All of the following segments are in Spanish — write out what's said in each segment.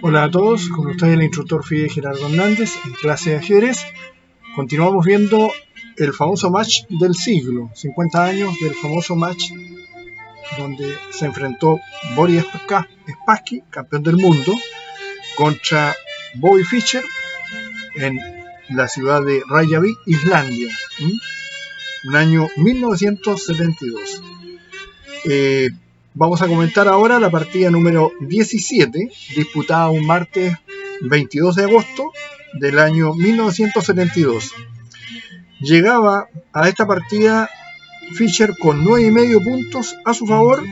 Hola a todos, con ustedes el instructor Fidel Gerardo Hernández en clase de ajedrez. Continuamos viendo el famoso match del siglo, 50 años del famoso match donde se enfrentó Boris Spassky, campeón del mundo, contra Bobby Fischer en la ciudad de Reykjavik, Islandia, un año 1972. Vamos a comentar ahora la partida número 17, disputada un martes 22 de agosto del año 1972. Llegaba a esta partida Fischer con 9,5 puntos a su favor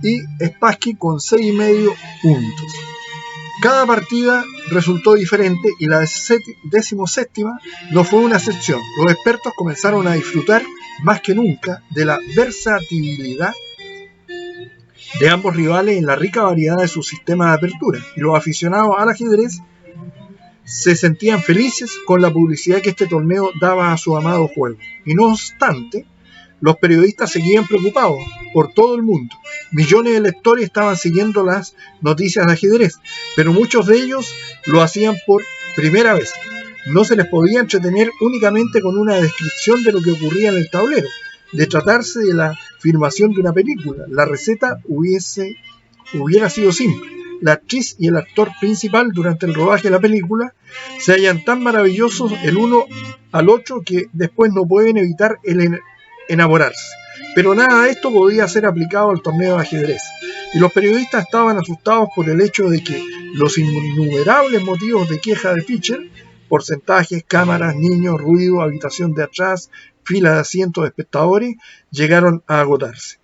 y Spassky con 6,5 puntos. Cada partida resultó diferente y la 17ª no fue una excepción. Los expertos comenzaron a disfrutar más que nunca de la versatilidad de ambos rivales en la rica variedad de sus sistemas de apertura, y los aficionados al ajedrez se sentían felices con la publicidad que este torneo daba a su amado juego. Y no obstante, los periodistas seguían preocupados por todo el mundo. Millones de lectores estaban siguiendo las noticias de ajedrez, pero muchos de ellos lo hacían por primera vez. No se les podía entretener únicamente con una descripción de lo que ocurría en el tablero. De tratarse de la filmación de una película, la receta hubiera sido simple. La actriz y el actor principal durante el rodaje de la película se hallan tan maravillosos el uno al otro que después no pueden evitar el enamorarse. Pero nada de esto podía ser aplicado al torneo de ajedrez, y los periodistas estaban asustados por el hecho de que los innumerables motivos de queja de Fischer, porcentajes, cámaras, niños, ruido, habitación de atrás, fila de asientos de espectadores, llegaron a agotarse.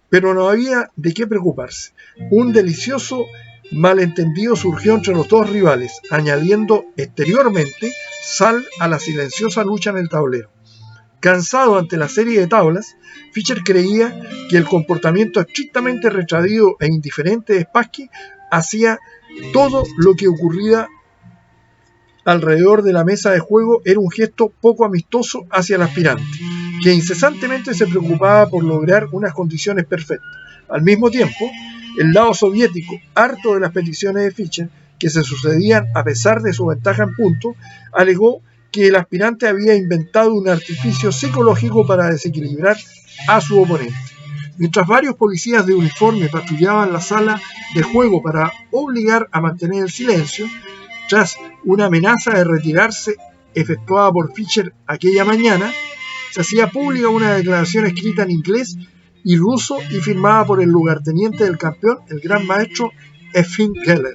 Pero no había de qué preocuparse. Un delicioso malentendido surgió entre los dos rivales, añadiendo exteriormente sal a la silenciosa lucha en el tablero. Cansado ante la serie de tablas, Fischer creía que el comportamiento estrictamente retraído e indiferente de Spassky hacía todo lo que ocurría alrededor de la mesa de juego era un gesto poco amistoso hacia el aspirante, que incesantemente se preocupaba por lograr unas condiciones perfectas. Al mismo tiempo, el lado soviético, harto de las peticiones de Fischer, que se sucedían a pesar de su ventaja en puntos, alegó que el aspirante había inventado un artificio psicológico para desequilibrar a su oponente. Mientras varios policías de uniforme patrullaban la sala de juego para obligar a mantener el silencio, tras una amenaza de retirarse efectuada por Fischer aquella mañana, se hacía pública una declaración escrita en inglés y ruso y firmada por el lugarteniente del campeón, el gran maestro Efim Geller.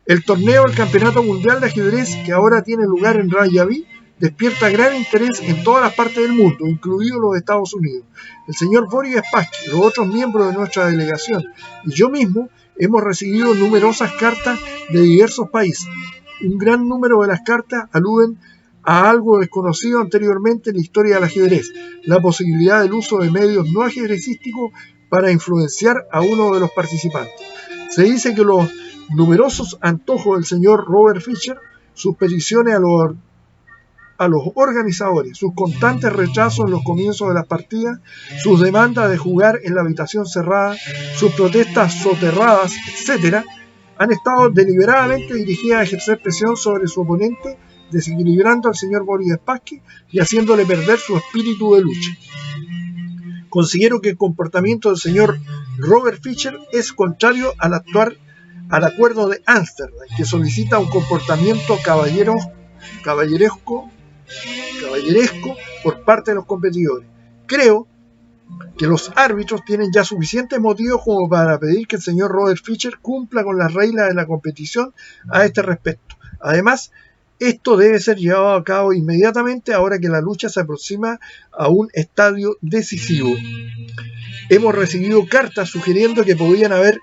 El torneo del Campeonato Mundial de Ajedrez, que ahora tiene lugar en Reykjavik, despierta gran interés en todas las partes del mundo, incluidos los Estados Unidos. El señor Boris Spassky, los otros miembros de nuestra delegación y yo mismo hemos recibido numerosas cartas de diversos países. Un gran número de las cartas aluden a algo desconocido anteriormente en la historia del ajedrez, la posibilidad del uso de medios no ajedrecísticos para influenciar a uno de los participantes. Se dice que los numerosos antojos del señor Robert Fischer, sus peticiones a los organizadores, sus constantes rechazos en los comienzos de las partidas, sus demandas de jugar en la habitación cerrada, sus protestas soterradas, etc., han estado deliberadamente dirigidas a ejercer presión sobre su oponente, desequilibrando al señor Boris Spassky y haciéndole perder su espíritu de lucha. Considero que el comportamiento del señor Robert Fischer es contrario al acuerdo de Ámsterdam, que solicita un comportamiento caballeresco por parte de los competidores. Creo que los árbitros tienen ya suficientes motivos como para pedir que el señor Robert Fischer cumpla con las reglas de la competición a este respecto. Además, esto debe ser llevado a cabo inmediatamente ahora que la lucha se aproxima a un estadio decisivo. Hemos recibido cartas sugiriendo que podían haber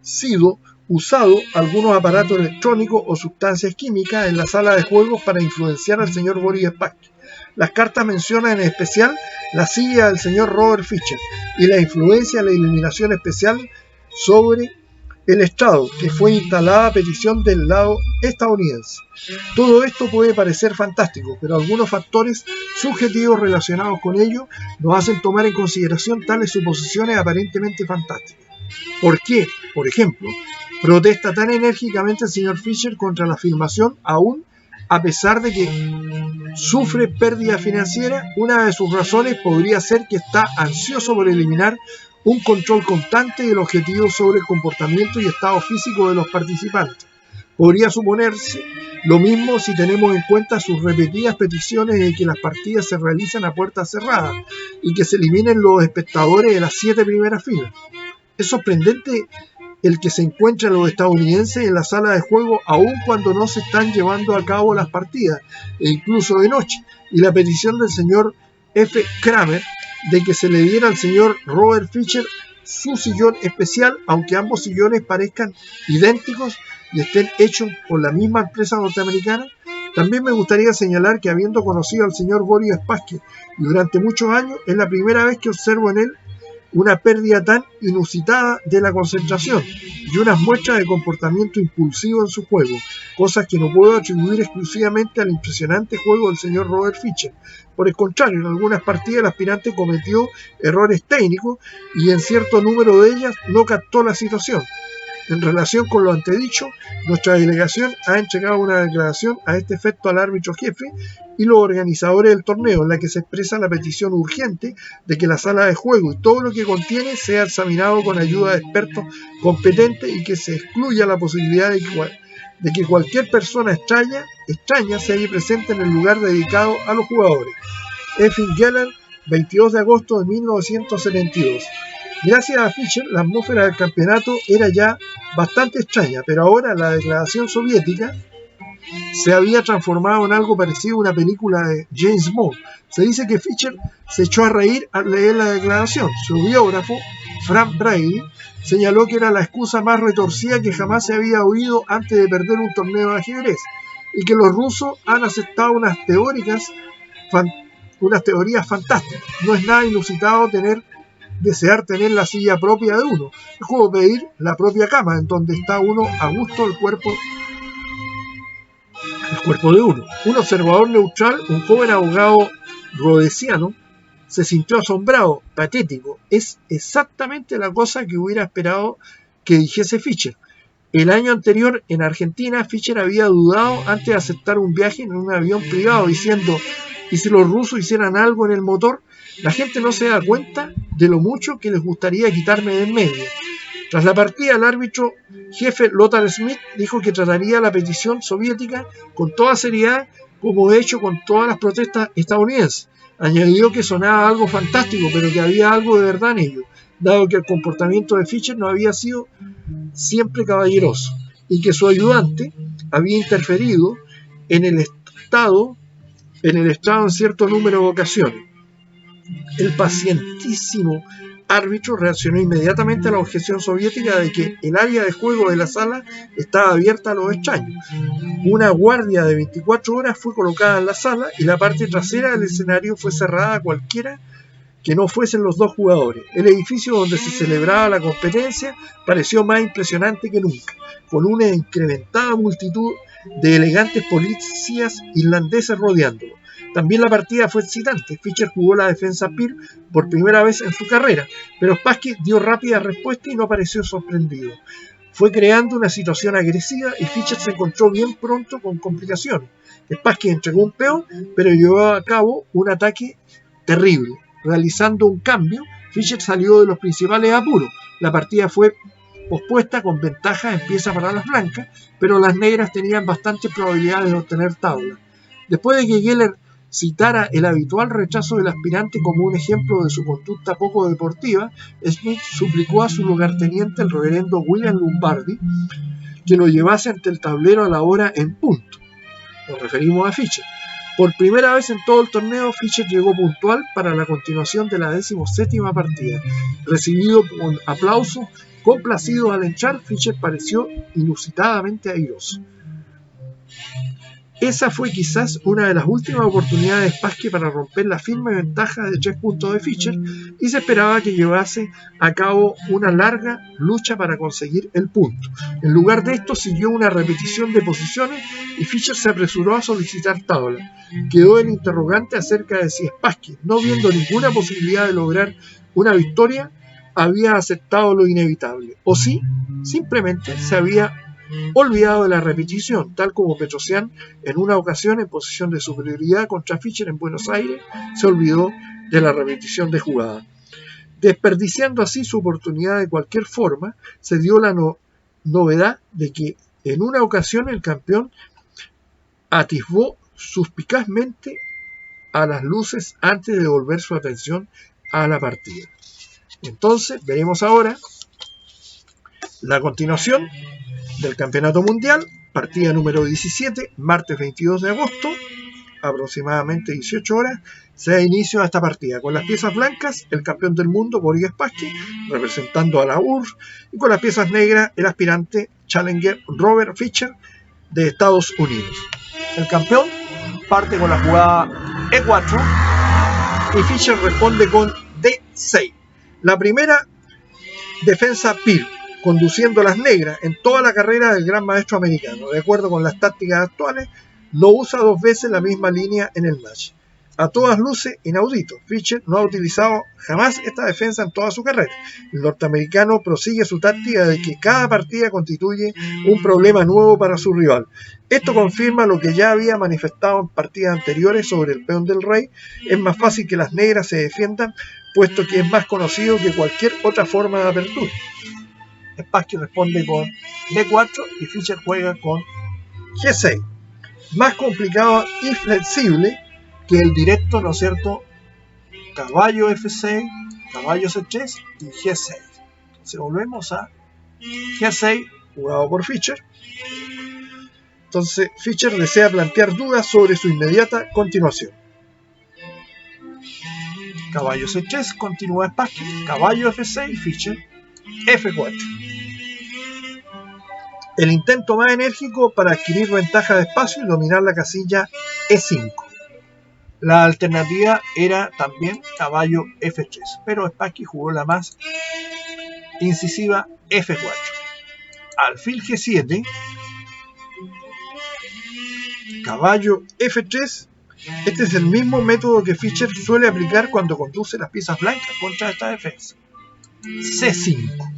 sido usados algunos aparatos electrónicos o sustancias químicas en la sala de juegos para influenciar al señor Boris Spassky. Las cartas mencionan en especial la silla del señor Robert Fischer y la influencia de la iluminación especial sobre el estrado, que fue instalada a petición del lado estadounidense. Todo esto puede parecer fantástico, pero algunos factores subjetivos relacionados con ello nos hacen tomar en consideración tales suposiciones aparentemente fantásticas. ¿Por qué? Por ejemplo, Protesta tan enérgicamente el señor Fischer contra la filmación, aún a pesar de que sufre pérdida financiera. Una de sus razones podría ser que está ansioso por eliminar un control constante del objetivo sobre el comportamiento y estado físico de los participantes. Podría suponerse lo mismo si tenemos en cuenta sus repetidas peticiones de que las partidas se realicen a puertas cerradas y que se eliminen los espectadores de las 7 primeras filas. Es sorprendente el que se encuentran los estadounidenses en la sala de juego aun cuando no se están llevando a cabo las partidas, e incluso de noche, y la petición del señor F. Kramer de que se le diera al señor Robert Fischer su sillón especial, aunque ambos sillones parezcan idénticos y estén hechos por la misma empresa norteamericana. También me gustaría señalar que, habiendo conocido al señor Boris Spassky durante muchos años, es la primera vez que observo en él una pérdida tan inusitada de la concentración y unas muestras de comportamiento impulsivo en su juego, cosas que no puedo atribuir exclusivamente al impresionante juego del señor Robert Fischer. Por el contrario, en algunas partidas el aspirante cometió errores técnicos y en cierto número de ellas no captó la situación. En relación con lo antedicho, nuestra delegación ha entregado una declaración a este efecto al árbitro jefe y los organizadores del torneo, en la que se expresa la petición urgente de que la sala de juego y todo lo que contiene sea examinado con ayuda de expertos competentes y que se excluya la posibilidad de que cualquier persona extraña se halle presente en el lugar dedicado a los jugadores. Effie Geller, 22 de agosto de 1972. Gracias a Fischer, la atmósfera del campeonato era ya bastante extraña, pero ahora la declaración soviética se había transformado en algo parecido a una película de James Bond. Se dice que Fischer se echó a reír al leer la declaración. Su biógrafo, Frank Brady, señaló que era la excusa más retorcida que jamás se había oído antes de perder un torneo de ajedrez, y que los rusos han aceptado unas teorías fantásticas. No es nada inusitado desear tener la silla propia de uno. Es como pedir la propia cama en donde está uno a gusto el cuerpo de uno. Un observador neutral, un joven abogado rhodesiano, se sintió asombrado, patético. Es exactamente la cosa que hubiera esperado que dijese Fischer. El año anterior, en Argentina, Fischer había dudado antes de aceptar un viaje en un avión privado, diciendo: ¿y si los rusos hicieran algo en el motor? La gente no se da cuenta de lo mucho que les gustaría quitarme de en medio. Tras la partida, el árbitro jefe Lothar Schmidt dijo que trataría la petición soviética con toda seriedad, como he hecho con todas las protestas estadounidenses. Añadió que sonaba algo fantástico, pero que había algo de verdad en ello, dado que el comportamiento de Fischer no había sido siempre caballeroso y que su ayudante había interferido en el estrado en cierto número de ocasiones. El pacientísimo árbitro reaccionó inmediatamente a la objeción soviética de que el área de juego de la sala estaba abierta a los extraños. Una guardia de 24 horas fue colocada en la sala y la parte trasera del escenario fue cerrada a cualquiera que no fuesen los dos jugadores. El edificio donde se celebraba la competencia pareció más impresionante que nunca, con una incrementada multitud de elegantes policías irlandeses rodeándolo. También la partida fue excitante. Fischer jugó la defensa Peer por primera vez en su carrera, pero Spassky dio rápida respuesta y no pareció sorprendido. Fue creando una situación agresiva y Fischer se encontró bien pronto con complicaciones. Spassky entregó un peón, pero llevó a cabo un ataque terrible. Realizando un cambio, Fischer salió de los principales apuros. La partida fue pospuesta con ventaja en pieza para las blancas, pero las negras tenían bastantes probabilidades de obtener tabla. Después de que Geller citara el habitual rechazo del aspirante como un ejemplo de su conducta poco deportiva, Smith suplicó a su lugarteniente, el reverendo William Lombardi, que lo llevase ante el tablero a la hora en punto. Nos referimos a Fischer. Por primera vez en todo el torneo, Fischer llegó puntual para la continuación de la 17ª partida. Recibido con aplausos, complacido al entrar, Fischer pareció inusitadamente airoso. Esa fue quizás una de las últimas oportunidades de Spassky para romper la firme ventaja de 3 puntos de Fischer, y se esperaba que llevase a cabo una larga lucha para conseguir el punto. En lugar de esto, siguió una repetición de posiciones y Fischer se apresuró a solicitar tabla. Quedó el interrogante acerca de si Spassky, no viendo ninguna posibilidad de lograr una victoria, había aceptado lo inevitable, o si simplemente se había olvidado de la repetición, tal como Petrosian en una ocasión en posición de superioridad contra Fischer en Buenos Aires se olvidó de la repetición de jugada. Desperdiciando así su oportunidad de cualquier forma, se dio la novedad de que en una ocasión el campeón atisbó suspicazmente a las luces antes de volver su atención a la partida. Entonces veremos ahora la continuación del Campeonato Mundial, partida número 17, martes 22 de agosto, aproximadamente 18 horas, se da inicio a esta partida. Con las piezas blancas, el campeón del mundo, Boris Spassky, representando a la URSS, y con las piezas negras, el aspirante Challenger Robert Fischer, de Estados Unidos. El campeón parte con la jugada E4 y Fischer responde con D6. La primera defensa Peer, conduciendo las negras en toda la carrera del gran maestro americano. De acuerdo con las tácticas actuales, no usa dos veces la misma línea en el match. A todas luces, inaudito. Fischer no ha utilizado jamás esta defensa en toda su carrera. El norteamericano prosigue su táctica de que cada partida constituye un problema nuevo para su rival. Esto confirma lo que ya había manifestado en partidas anteriores sobre el peón del rey. Es más fácil que las negras se defiendan, puesto que es más conocido que cualquier otra forma de apertura. Spassky responde con D4 y Fischer juega con G6. Más complicado y flexible que el directo, ¿no es cierto? Caballo F6, caballo C3 y G6. Entonces volvemos a G6, jugado por Fischer. Entonces Fischer desea plantear dudas sobre su inmediata continuación. Caballo C3, continúa Spassky, caballo F6, Fischer, F4. El intento más enérgico para adquirir ventaja de espacio y dominar la casilla E5. La alternativa era también caballo F3, pero Spassky jugó la más incisiva F4. Alfil G7, caballo F3. Este es el mismo método que Fischer suele aplicar cuando conduce las piezas blancas contra esta defensa. C5.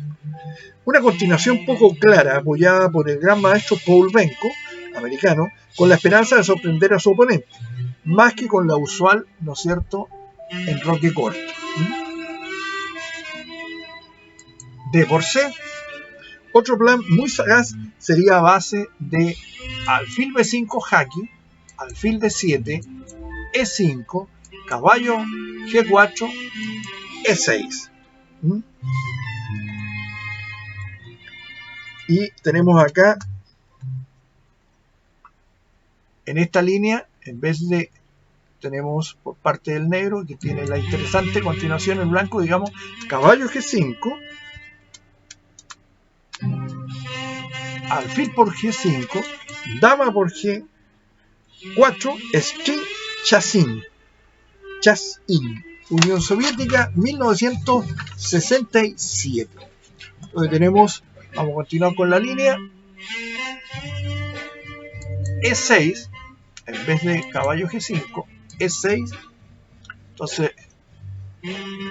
Una continuación poco clara, apoyada por el gran maestro Paul Benko, americano, con la esperanza de sorprender a su oponente, más que con la usual, ¿no es cierto?, enroque corto. D por C. Otro plan muy sagaz sería a base de alfil B5 jaque, alfil D7, E5, caballo G4, E6. Y tenemos acá, en esta línea, en vez de, tenemos por parte del negro, que tiene la interesante continuación en blanco, digamos, caballo G5, alfil por G5, dama por G4, string chassin, Unión Soviética, 1967. Donde tenemos, vamos a continuar con la línea, E6, en vez de caballo G5, E6. Entonces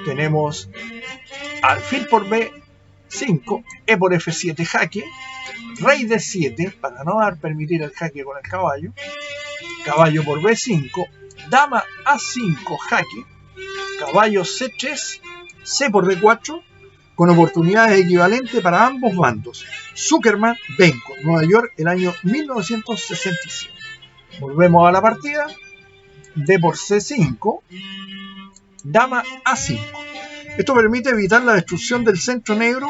tenemos alfil por B5, E por F7 jaque, rey D7 para no permitir el jaque con el caballo, caballo por B5, dama A5 jaque, caballo C3, C por D4, con oportunidades equivalentes para ambos bandos. Zuckerman, Benko, Nueva York, el año 1967. Volvemos a la partida. D por C5, dama A5. Esto permite evitar la destrucción del centro negro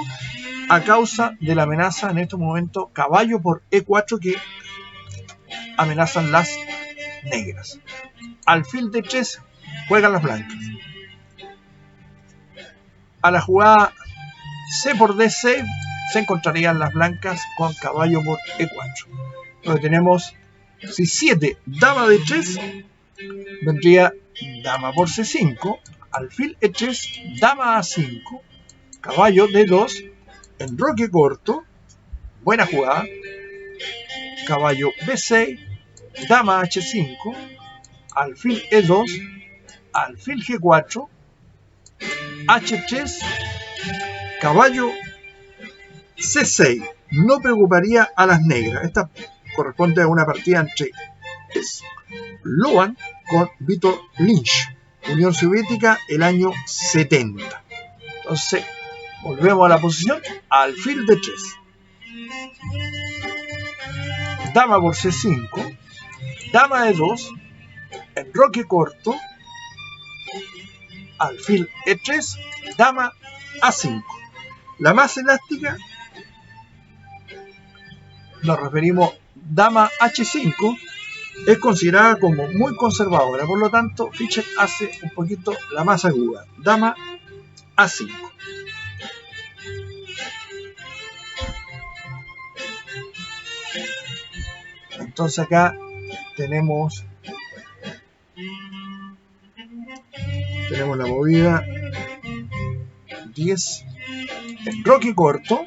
a causa de la amenaza en este momento caballo por E4 que amenazan las negras. Alfil D3 juegan las blancas. A la jugada C por D6 se encontrarían las blancas con caballo por E4. Donde tenemos C7, dama D3, vendría dama por C5, alfil E3, dama A5, caballo D2, enroque corto, buena jugada, caballo B6, dama H5, alfil E2, alfil G4, H3, Caballo C6 no preocuparía a las negras. Esta corresponde a una partida entre Sloan con Vítor Lynch, Unión Soviética, el año 70. Entonces, volvemos a la posición, alfil de 3. Dama por C5, dama de 2, enroque corto, alfil E3, dama A5. La más elástica, nos referimos dama H5, es considerada como muy conservadora, por lo tanto Fischer hace un poquito la más aguda, dama A5. Entonces acá tenemos la movida 10, enroque corto,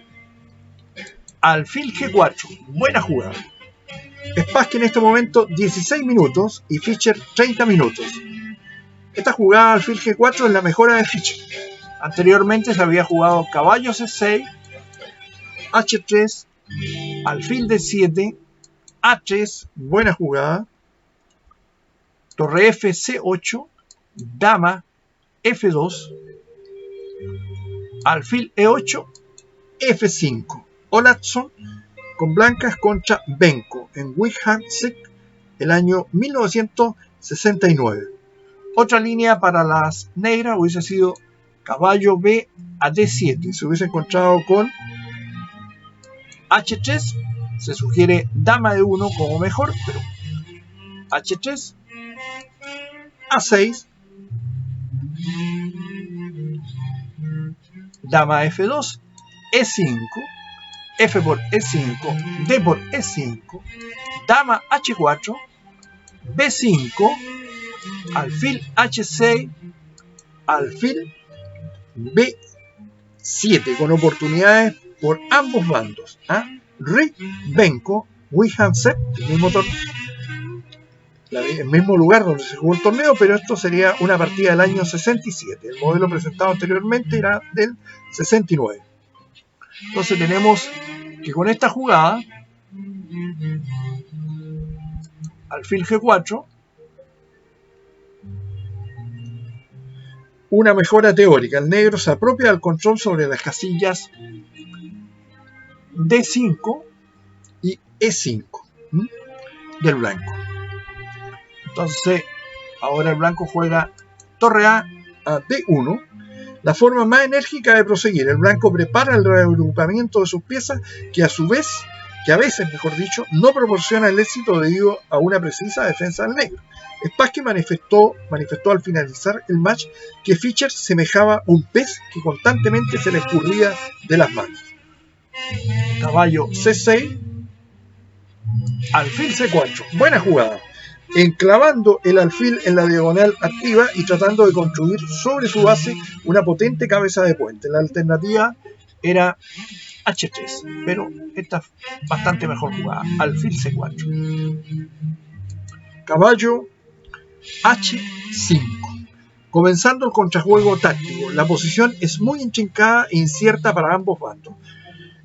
alfil G4, buena jugada. Spassky en este momento 16 minutos y Fischer 30 minutos. Esta jugada alfil G4 es la mejora de Fischer. Anteriormente se había jugado caballo C6, H3, alfil D7, A3, buena jugada, torre F, C8, dama F2, alfil E8, F5. Olaczon con blancas contra Benko en Wihansk el año 1969. Otra línea para las negras hubiese sido caballo B a D7. Se hubiese encontrado con H3. Se sugiere dama de 1 como mejor, pero H3, A6, dama F2, E5, F por E5, D por E5, dama H4, B5, alfil H6, alfil B7, con oportunidades por ambos bandos. Rick Benko, Wihansk, el mismo lugar donde se jugó el torneo, pero esto sería una partida del año 67. El modelo presentado anteriormente era del 69. Entonces tenemos que con esta jugada, alfil G4, una mejora teórica. El negro se apropia del control sobre las casillas D5 y E5 del blanco. Entonces, ahora el blanco juega torre A D1, la forma más enérgica de proseguir. El blanco prepara el reagrupamiento de sus piezas que a veces, no proporciona el éxito debido a una precisa defensa del negro. Spassky manifestó al finalizar el match que Fischer semejaba un pez que constantemente se le escurría de las manos. Caballo C6, alfil C4, buena jugada, enclavando el alfil en la diagonal activa y tratando de construir sobre su base una potente cabeza de puente. La alternativa era H3, pero esta es bastante mejor jugada, alfil C4. Caballo H5. Comenzando el contrajuego táctico, la posición es muy intrincada e incierta para ambos bandos.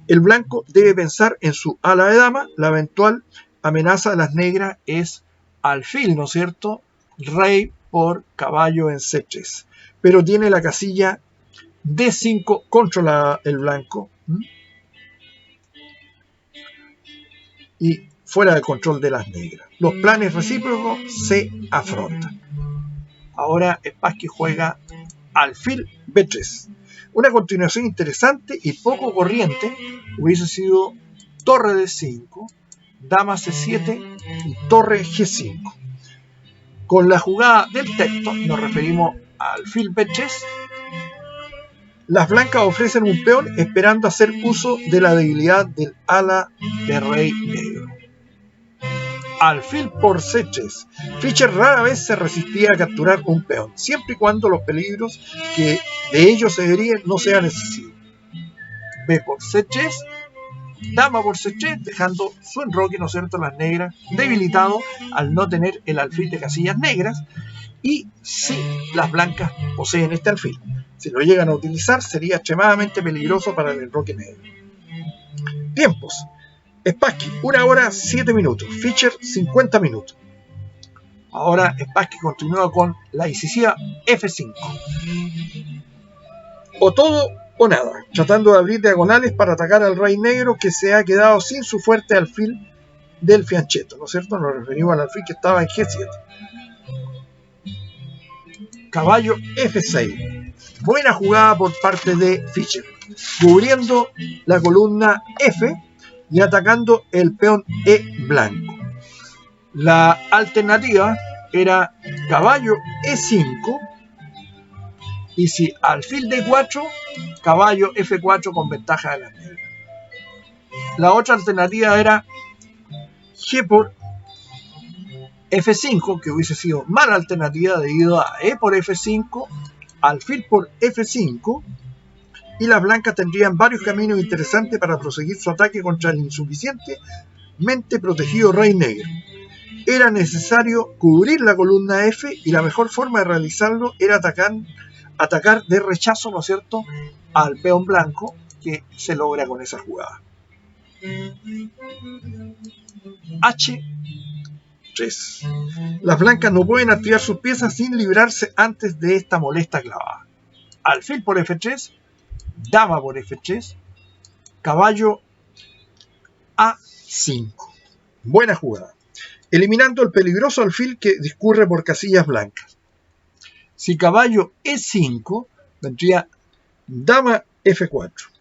El blanco debe pensar en su ala de dama. La eventual amenaza de las negras es alfil, ¿no es cierto? Rey por caballo en C3. Pero tiene la casilla D5 controlada el blanco y fuera del control de las negras. Los planes recíprocos se afrontan. Ahora Spassky juega alfil B3. Una continuación interesante y poco corriente hubiese sido torre D5, dama C7 y torre G5. Con la jugada del texto nos referimos a alfil B3. Las blancas ofrecen un peón esperando hacer uso de la debilidad del ala de rey negro. Alfil por C3. Fischer rara vez se resistía a capturar un peón, siempre y cuando los peligros que de ellos se deriven no sean excesivos. B por C3, dama por C3, dejando su enroque, ¿no es cierto?, las negras, debilitado al no tener el alfil de casillas negras, y si las blancas poseen este alfil. Si lo llegan a utilizar, sería extremadamente peligroso para el enroque negro. Tiempos. Spassky, 1 hora 7 minutos. Fischer, 50 minutos. Ahora Spassky continúa con la incisiva F5. O todo o nada, tratando de abrir diagonales para atacar al rey negro que se ha quedado sin su fuerte alfil del fianchetto, ¿no es cierto? Nos referimos al alfil que estaba en G7. Caballo F6. Buena jugada por parte de Fischer, cubriendo la columna F y atacando el peón E blanco. La alternativa era caballo E5 y si alfil D4, caballo F4 con ventaja de las negras. La otra alternativa era G por F5, que hubiese sido mala alternativa debido a E por F5, alfil por F5, y las blancas tendrían varios caminos interesantes para proseguir su ataque contra el insuficientemente protegido rey negro. Era necesario cubrir la columna F y la mejor forma de realizarlo era atacar de rechazo, ¿no es cierto?, al peón blanco, que se logra con esa jugada. H3. Las blancas no pueden activar sus piezas sin librarse antes de esta molesta clavada. Alfil por F3, dama por F3, caballo A5. Buena jugada, eliminando el peligroso alfil que discurre por casillas blancas. Si caballo E5, vendría dama F4.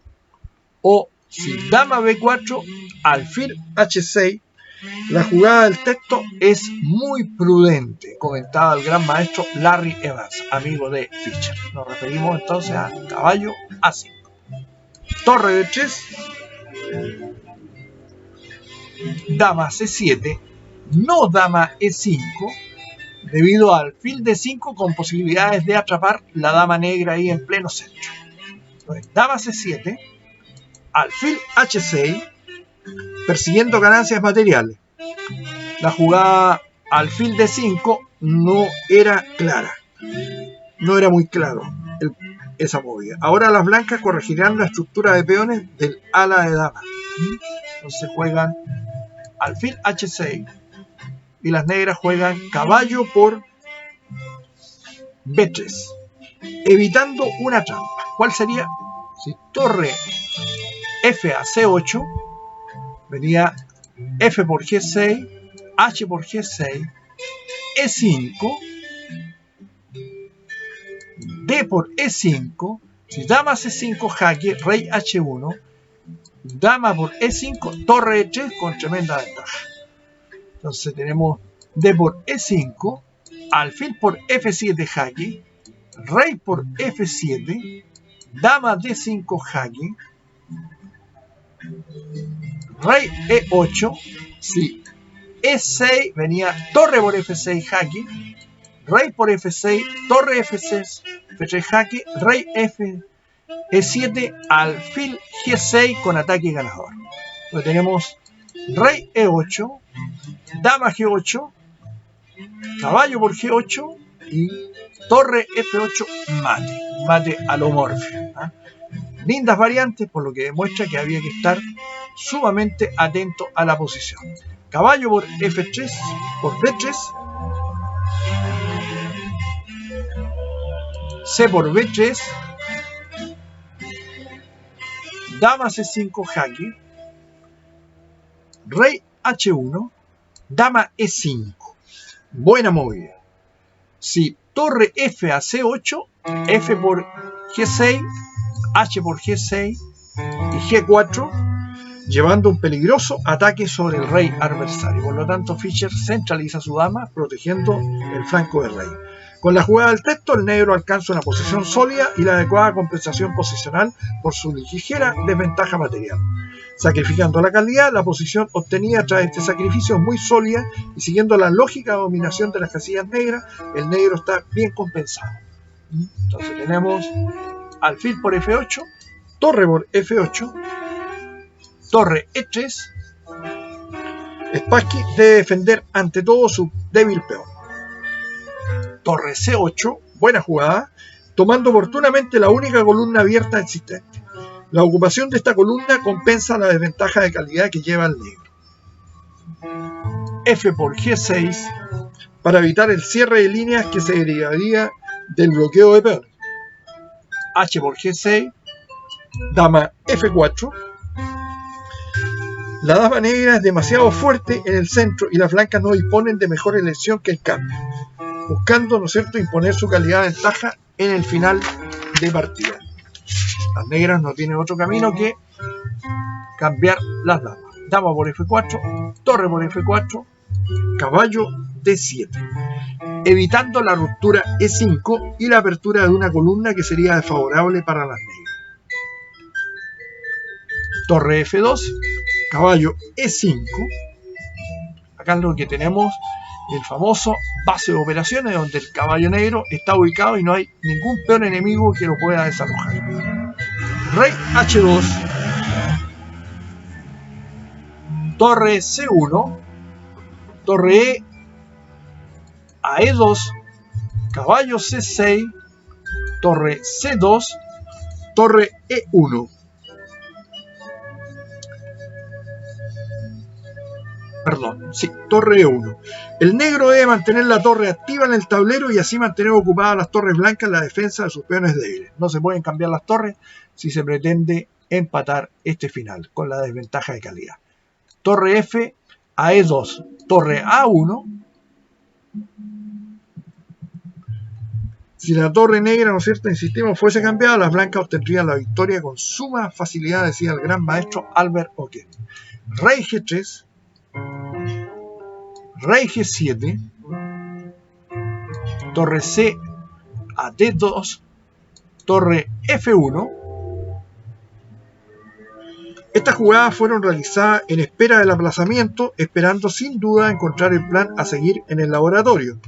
O si dama B4, alfil H6. La jugada del texto es muy prudente, comentaba el gran maestro Larry Evans, amigo de Fischer. Nos referimos entonces a caballo A5. Torre D3, dama C7, no dama E5, debido al alfil D5 con posibilidades de atrapar la dama negra ahí en pleno centro. Entonces, dama C7, alfil H6, persiguiendo ganancias materiales. La jugada alfil D5 no era clara, no era muy claro esa movida. Ahora las blancas corregirán la estructura de peones del ala de dama. Entonces juegan alfil H6 y las negras juegan caballo por B3, evitando una trampa. ¿Cuál sería? Si torre F a C8, venía F por G6, H por G6, E5, D por E5, si dama C5 jaque, rey H1, dama por E5, torre E3 con tremenda ventaja. Entonces tenemos D por E5, alfil por F7 jaque, rey por F7, dama D5 jaque, rey E8, si E6 venía torre por F6 jaque, rey por F6, torre F6, F3 jaque, rey E7, alfil G6 con ataque ganador. Entonces tenemos rey E8, dama G8, caballo por G8 y torre F8 mate a lo Morphy. Lindas variantes, por lo que demuestra que había que estar sumamente atento a la posición. Caballo por F3, por B3, C por B3, dama C5 jaque, rey H1, dama E5. Buena movida. Si torre F a C8, F por G6, H por G6 y G4, llevando un peligroso ataque sobre el rey adversario. Por lo tanto, Fischer centraliza su dama, protegiendo el flanco del rey. Con la jugada del texto, el negro alcanza una posición sólida y la adecuada compensación posicional por su ligera desventaja material. Sacrificando la calidad, la posición obtenida tras este sacrificio es muy sólida y siguiendo la lógica de dominación de las casillas negras, el negro está bien compensado. Entonces tenemos alfil por F8, torre por F8, torre E3. Spassky debe defender ante todo su débil peón. Torre C8, buena jugada, tomando oportunamente la única columna abierta existente. La ocupación de esta columna compensa la desventaja de calidad que lleva el negro. F por G6 para evitar el cierre de líneas que se derivaría del bloqueo de peones. H por G6, dama F4. La dama negra es demasiado fuerte en el centro y las blancas no disponen de mejor elección que el cambio, buscando, ¿no es cierto?, imponer su calidad de ventaja en el final de partida. Las negras no tienen otro camino que cambiar las damas. Dama por F4, torre por F4, caballo D7, evitando la ruptura E5 y la apertura de una columna que sería desfavorable para las negras. Torre F2, caballo E5. Acá lo que tenemos el famoso base de operaciones, donde el caballo negro está ubicado y no hay ningún peón enemigo que lo pueda desalojar. Rey H2, torre C1, torre E a E2, caballo C6, torre C2, torre E1. Perdón, sí, torre E1. El negro debe mantener la torre activa en el tablero y así mantener ocupadas las torres blancas en la defensa de sus peones débiles. No se pueden cambiar las torres si se pretende empatar este final con la desventaja de calidad. Torre F a E2, torre A1. Si la torre negra, ¿no es cierto?, insistimos, fuese cambiada, las blancas obtendrían la victoria con suma facilidad, decía el gran maestro Albert Oken. Rey G3, Rey G7, torre C a D2, torre F1. Estas jugadas fueron realizadas en espera del aplazamiento, esperando sin duda encontrar el plan a seguir en el laboratorio.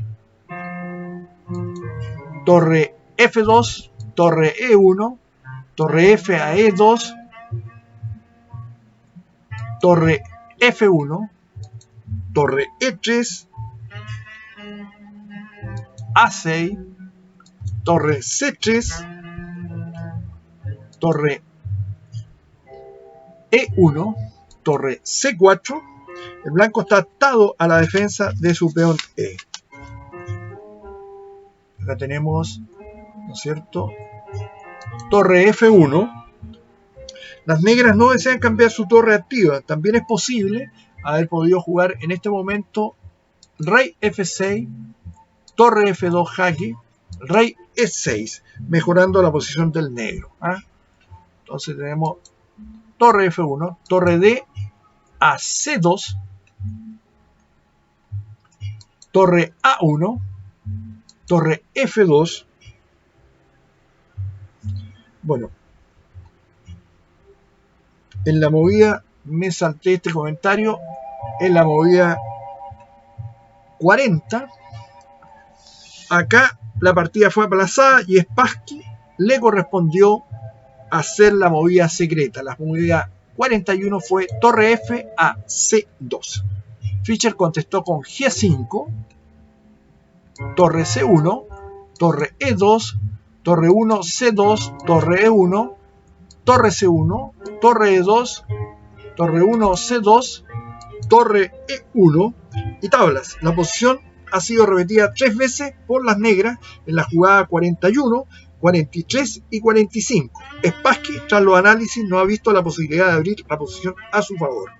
Torre F2, torre E1, torre F a E2, torre F1, torre E3, A6, torre C3, torre E1, torre C4. El blanco está atado a la defensa de su peón E. Acá tenemos, ¿no es cierto?, torre F1. Las negras no desean cambiar su torre activa. También es posible haber podido jugar en este momento rey F6, torre F2 jaque, rey E6, mejorando la posición del negro. Entonces tenemos torre F1, torre D a C2, torre A1, torre F2. Bueno, en la movida me salté este comentario. En la movida 40, acá la partida fue aplazada y Spassky le correspondió hacer la movida secreta. La movida 41 fue torre F a C2. Fischer contestó con G5, torre C1, torre E2, torre 1 C2, torre E1, torre C1, torre E2, torre 1 C2, torre E1 y tablas. La posición ha sido repetida 3 veces por las negras en la jugada 41, 43 y 45. Spassky, tras los análisis, no ha visto la posibilidad de abrir la posición a su favor.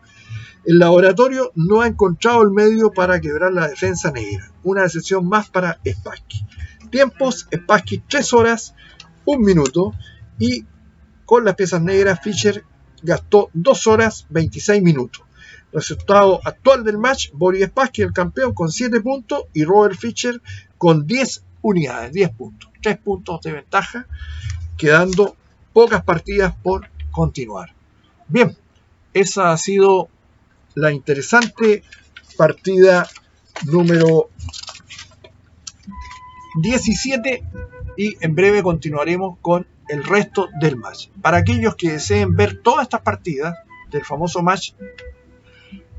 El laboratorio no ha encontrado el medio para quebrar la defensa negra. Una decisión más para Spassky. Tiempos: Spassky 3 horas, 1 minuto, y con las piezas negras Fischer gastó 2 horas 26 minutos. Resultado actual del match: Boris Spassky, el campeón, con 7 puntos, y Robert Fischer con 10 unidades, 10 puntos. 3 puntos de ventaja, quedando pocas partidas por continuar. Bien, esa ha sido la interesante partida número 17 y en breve continuaremos con el resto del match. Para aquellos que deseen ver todas estas partidas del famoso match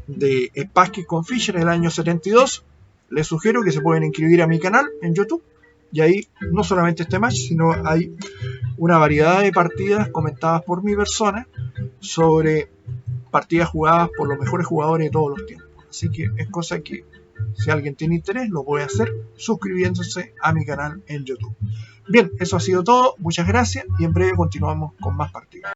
de Spassky con Fischer en el año 72, les sugiero que se pueden inscribir a mi canal en YouTube y ahí no solamente este match, sino hay una variedad de partidas comentadas por mi persona sobre partidas jugadas por los mejores jugadores de todos los tiempos. Así que es cosa que, si alguien tiene interés, lo puede hacer suscribiéndose a mi canal en YouTube. Bien, eso ha sido todo. Muchas gracias y en breve continuamos con más partidas.